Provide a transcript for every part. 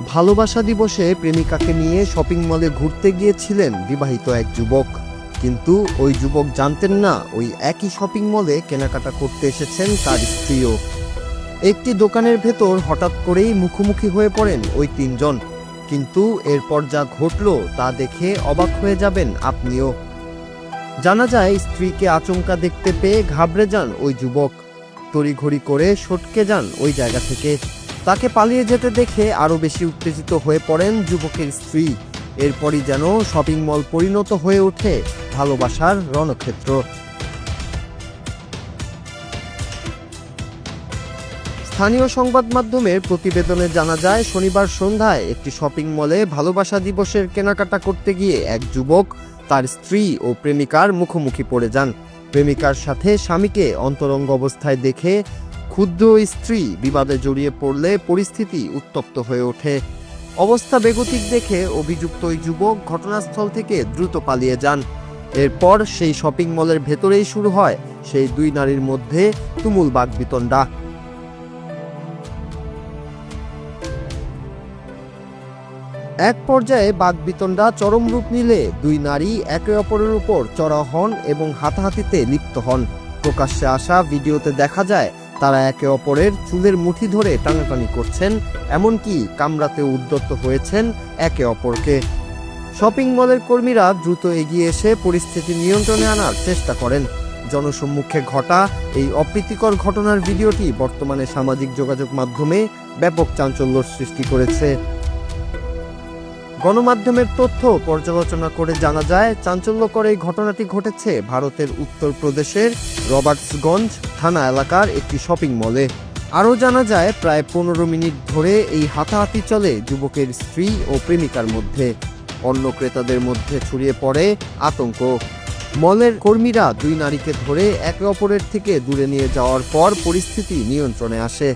ভালোবাসা দিবসে প্রেমিকাকে নিয়ে শপিং মলে ঘুরতে গিয়েছিলেন বিবাহিত এক যুবক। কিন্তু ওই যুবক জানতেন না ওই একই শপিং মলে কেনাকাটা করতে এসেছেন তার স্ত্রীও। একটি দোকানের ভেতর হঠাৎ করেই মুখোমুখি হয়ে পড়েন ওই তিনজন। কিন্তু এরপর যা ঘটলো তা দেখে অবাক হয়ে যাবেন আপনিও। জানা যায় স্ত্রীকে আচমকা দেখতে পেয়ে ঘাবড়ে যান ওই যুবক। তড়িঘড়ি করে সটকে যান ওই জায়গা থেকে। তাকে পালিয়ে যেতে দেখে আরও বেশি উত্তেজিত হয়ে পড়েন যুবকের স্ত্রী। এরপরই যেন শপিং মল পরিণত হয়ে ওঠে ভালোবাসার রণক্ষেত্র। স্থানীয় সংবাদ মাধ্যমের প্রতিবেদনে জানা যায়, শনিবার সন্ধ্যায় একটি শপিং মলে ভালোবাসা দিবসের কেনাকাটা করতে গিয়ে এক যুবক তার স্ত্রী ও প্রেমিকার মুখোমুখি পড়ে যান। প্রেমিকার সাথে স্বামীকে অন্তরঙ্গ অবস্থায় দেখে ক্ষুব্ধ স্ত্রী বিবাদে জড়িয়ে পড়লে পরিস্থিতি উত্তপ্ত হয়ে ওঠে। অবস্থা বেগতিক দেখে অভিযুক্ত ওই যুবক ঘটনাস্থল থেকে দ্রুত পালিয়ে যান। এরপর সেই শপিং মলের ভেতরেই শুরু হয় সেই দুই নারীর মধ্যে তুমুল বাকবিতণ্ডা। এক পর্যায়ে বাকবিতণ্ডা চরম রূপ নিলে দুই নারী একে অপরের উপর চড়াও হন এবং হাতাহাতিতে লিপ্ত হন। প্রকাশ্যে আসা ভিডিওতে দেখা যায় তারা একে অপরের চুলের মুঠি ধরে টানাটানি করছেন, এমনকি কামড়াতে উদ্যত হয়েছেন একে অপরকে। শপিং মলের কর্মীরা দ্রুত এগিয়ে এসে পরিস্থিতি নিয়ন্ত্রণে আনার চেষ্টা করেন। জনসম্মুখে ঘটা এই অপ্রীতিকর ঘটনার ভিডিওটি বর্তমানে সামাজিক যোগাযোগ মাধ্যমে ব্যাপক চাঞ্চল্যের সৃষ্টি করেছে। গণমাধ্যমের তথ্য পর্যালোচনা করে জানা যায়, চাঞ্চল্যকর এই ঘটনাটি ঘটেছে ভারতের উত্তরপ্রদেশের রবার্টসগঞ্জ থানা এলাকার একটি শপিং মলে। আরও জানা যায়, প্রায় 15 মিনিট ধরে এই হাতাহাতি চলে যুবকের স্ত্রী ও প্রেমিকার মধ্যে। অন্য ক্রেতাদের মধ্যে ছড়িয়ে পড়ে আতঙ্ক। মলের কর্মীরা দুই নারীকে ধরে একে অপরের থেকে দূরে নিয়ে যাওয়ার পর পরিস্থিতি নিয়ন্ত্রণে আসে।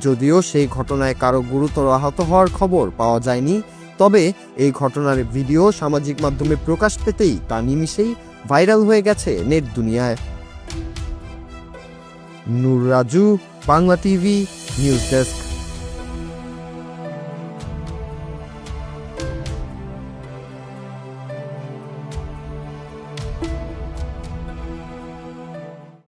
যদিও সেই ঘটনায় কারো গুরুতর আহত হওয়ার খবর পাওয়া যায়নি, তবে এই ঘটনার ভিডিও সামাজিক মাধ্যমে প্রকাশ পেতেই তা নিমিষেই ভাইরাল হয়ে গেছে নেট দুনিয়ায়। Nur Raju, Bangla TV, news desk.